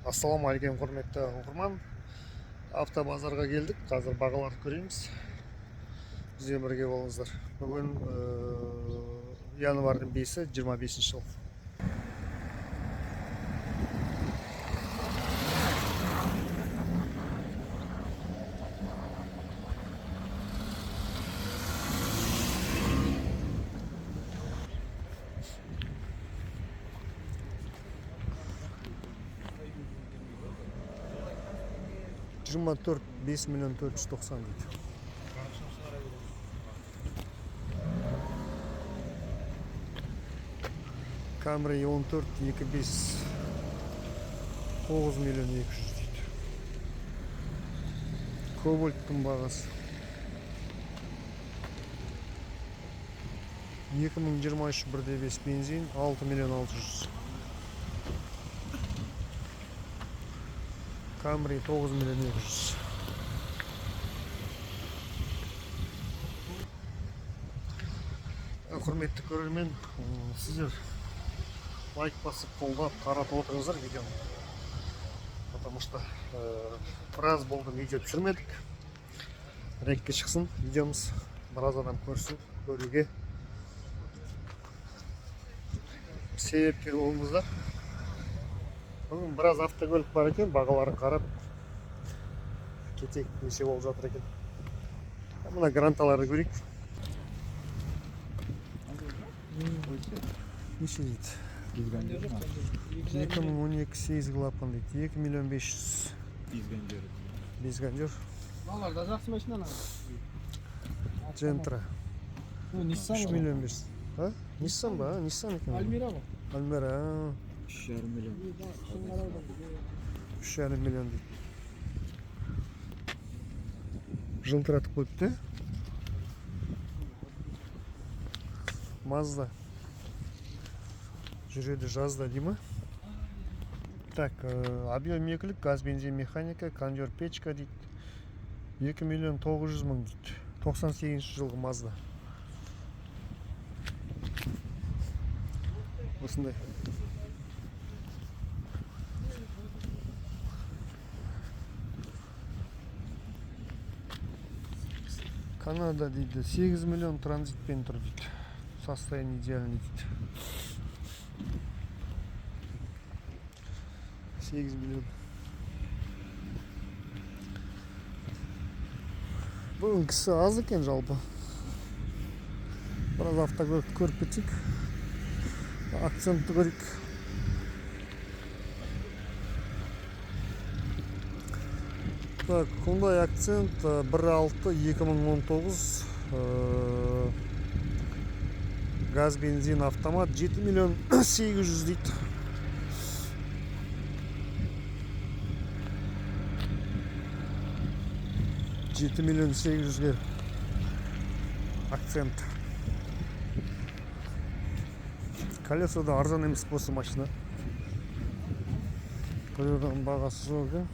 Ассалаумағалейкум құрметті оқырман. Автобазарға келдік. Қазір бағаларды көреміз. Бізбен бірге болыңыздар. Бүгін январдың 5-і 25 жыл. Жиырма төрт 5 миллион 490 дейді. Камри 14 25 9 миллион 200 дейді. Кобальттың бағасы 2023 1.5 бензин 6 миллион 600. Камри 9 миллион 200. Құрметті көрермен, сіздер лайк басып, қолдап, таратып отырыңыздар видеоны. Потому что біраз болды видео түсірмедік. Рекке шықсын видеомыз, біраз адам көрсін, көруге себепкер болыңыздар. Бүгін біраз автокөлік бар екен, бағаларын қарап кетейік, неше болып жатыр екен. Мына гранталарды көрейік. Неше дейді? 2012 8 клапан дейді. 2 миллион 500. Безганжер. Маларда жақсы машина. Джентра. 3 миллион 500. А? Ниссан ба? Ниссан екен. Альмира ба? Альмира. 3,5 миллион. 3,5 миллион дейді. Жылтыратып қойыпты. Мазда. Жүреді жазда дей ма? Так, объем екілік, газ, бензин, механика, кондер, печка дейді. 2 миллион 900 мың дейді. 98 жылғы Мазда. Осындай. Канада дейді. 8 миллион транзитпен тұр дейді. Состояние идеальный дейді. 8 миллион. Бүгін кісі аз екен жалпы. Біраз автокөлікті көріп кетсек. Акцентті көрейік. Так, Hyundai акцент 1.6 2019. Газ, бензин, автомат 7 миллион 800 дейді. $7 миллион 800-ге акцент. Колесо да арзан емес осы машина. Қойылған бағасы жоқ екен.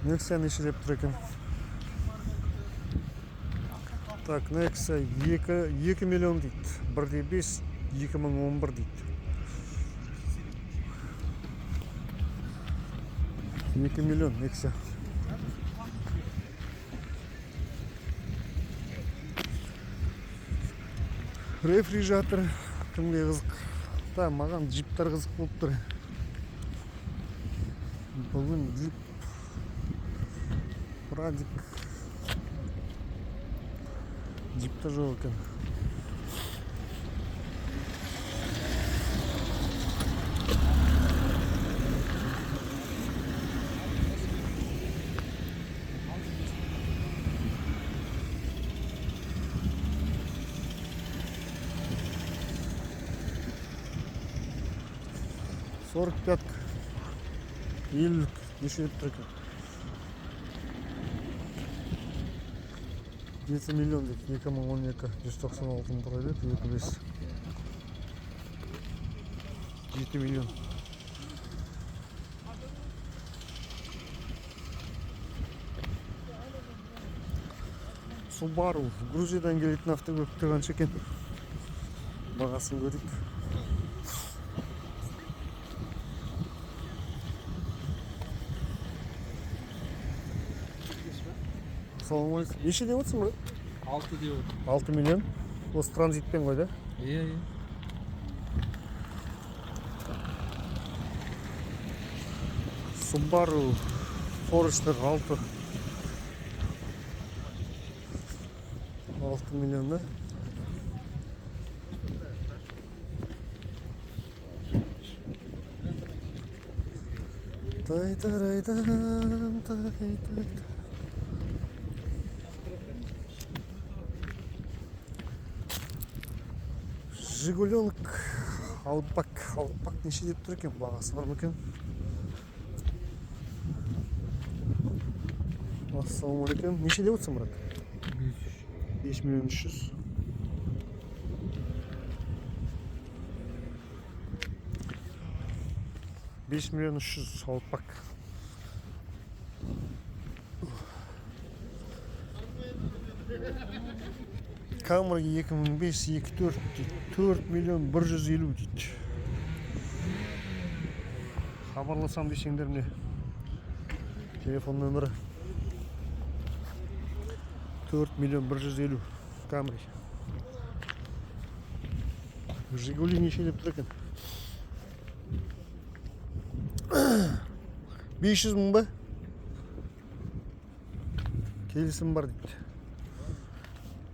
Nexia неше деп тұр екен. Так, Nexia 2 миллион дейді. 1.5 2011 дейді. 2 миллион Nexia. Рефрижератор кімге қызық? Та, маған джиптар қызық болып тұр. Бүгін джип Прадик. Джипта жоқ екен. Сорок пятка. Елік. Неше деп тұр екен. 7 миллион дейді. 2012 196 мың тұрайды. 25 7 миллион. Subaru. Грузиядан келетін автокөліктер қанша екен? Бағасын көрейік. ассалаумағалейкум. Неше деп отырсың бро? 6 деп отыр. 6 миллион. Осы транзитпен ғой да? Иә. Subaru Forester 6 миллион да? Тай-тарайдан, тай-тай. Жигуленок Outback неше деп тұр екен, бағасы бар ма екен? Ассалаумағалейкум. Неше деп отырсың, брат? 5 миллион 300. Beş milyon 300 Outback. Камера 2005-24 дейді. 4 миллион 150 дейді. Хабарласам десеңдер міне. Телефон нөмірі 4 миллион 150 камера. Жигули неше деп тұр екен? 500 мың ба? Келісім бар дейді.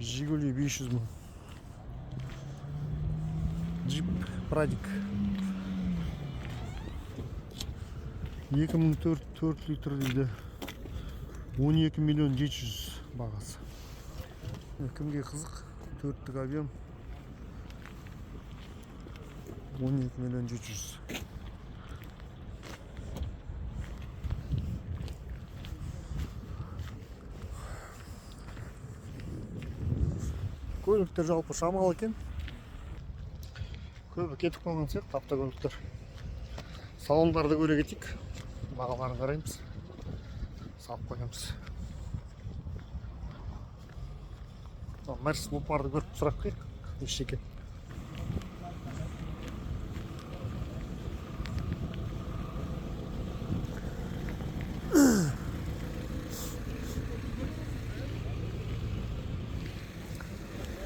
Жигули 500 мың. Джип Прадик 2004 литр дейді. 12 миллион 700 бағасы. Кімге қызық? 4-тік объем 12 миллион 700. Көліктер жалпы шамалы екен. Көбі кетіп қалған сияқты автокөліктер. Салондарды көре кетейік. Бағаларын қараймыз. Салып қоямыз. Мерс Лупарды көріп сұрақ қайық. Неше екен?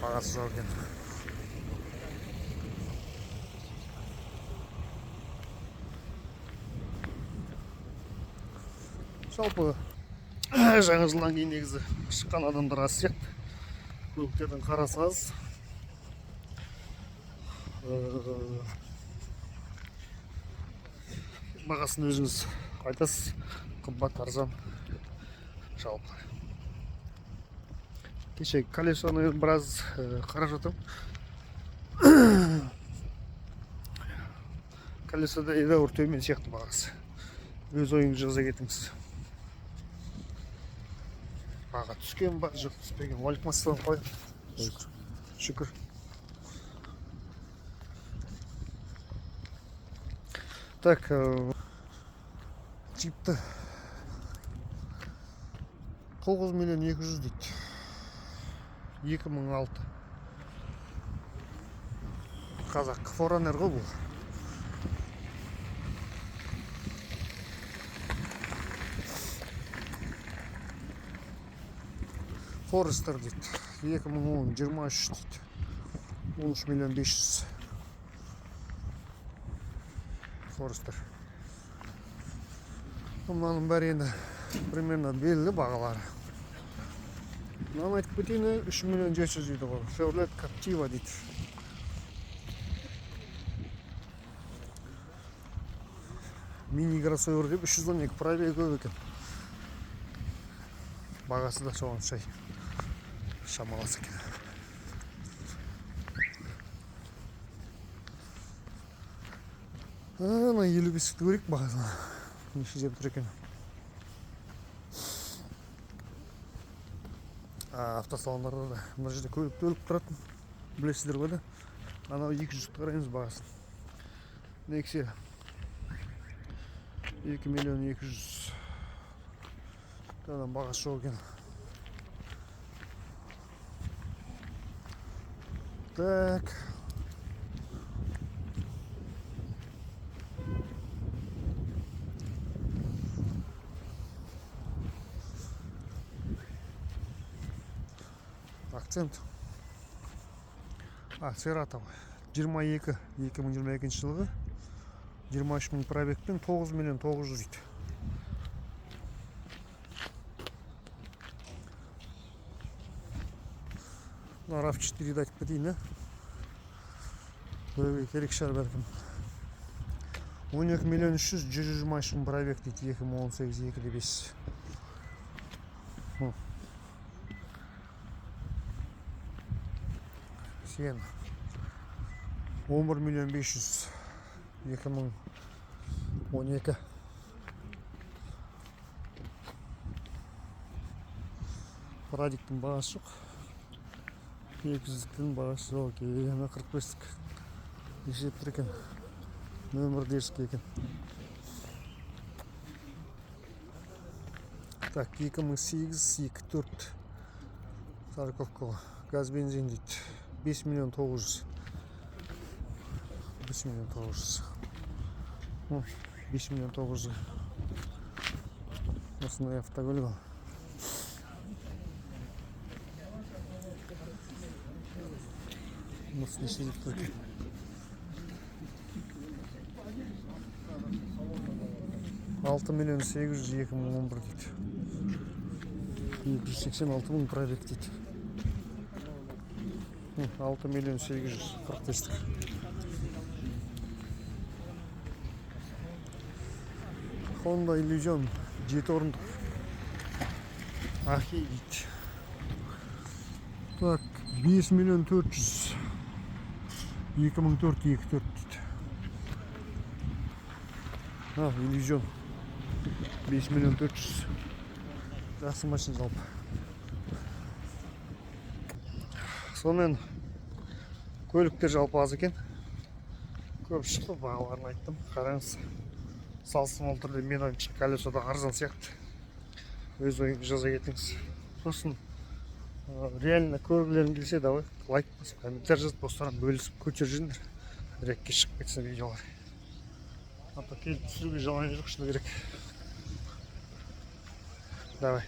Бағасы жоқ екен. Жалпы жаңа жылдан кейін негізі шыққан адамдар аз сияқты. Көліктердің қарасы аз. Бағасын өзіңіз айтасыз. Қымбат, арзан. Жалпы. Кеше колесоны біраз қарап жатырмын. Колесода едәуір төмен сияқты бағасы. Өз ойыңызды жаза кетіңіз. Баға түскен ба, жоқ түспеген. Уалейкум ассалам, қалай? Шүкір. Так, джипті 9 миллион 200 дейді. 2006. Қазақ Форанер ғой бұл. Forester дейді. 2010 23 дейді. 13 миллион 500. Forester. Мынаның бәрі енді примерно белгілі бағалары. Мынаны айтып кетейін, 3 миллион 700 дейді ғой. Chevrolet Captiva дейді. Мини кроссовер деп 312 пробег көп екен. Бағасы да соған шай. Шамалас екен. Ана 55-ті көрейік бағасына. Неше деп тұр екен. Автосалондарда да мына жерде көлікті өліп тұратын. Білесіздер ғой да. Анау 200-ті қараймыз бағасын. Nexia 2 миллион 200. Одан бағасы жоқ екен. Так. акцент. Цератов 22 2022 жылғы 23 мың пробегпен 9 миллион 900 дейді. RAV4 айтып кетейін, көруге керек шығар бәлкім. 12 миллион 300 123 мың пробег дейді, 2018 2.5. Сен 11 миллион 500 2012. Радиктің бағасы жоқ. 200-діктің бағасы жоқ. 45-дік. Есептір екен. Нөмір дерскі екен. Так, 2008 2.4 Сарковкова. Газ бензин дейді. 5 миллион 900. 5 миллион 900. 5 миллион 900. Осындай автокөлік ал. Осы неше деп тұр екен. Алты миллион 800 2011 дейді. 286 мың пробег дейді. 6 миллион 845. Honda Illusion 7 орындық. Ахи дейді. Так, 5 миллион 400. 2004 2.4 дейді. Illusion 5 миллион 400. Жақсы машина жалпы. Сонымен көліктер жалпы аз екен. Көп шықты, бағаларын айттым. Қараңыз. Салыстырмалы түрде мен ойымша колесода арзан сияқты. Өз ойыңызды жаза кетіңіз. Сосын реально көргілерің келсе, давай лайк басып, комментарий жазып, достарым бөлісіп көтер жүріңдер. Рекке шығып кетсін видеолар. Келіп түсіруге жалайын жоқ, шыны керек. Давай.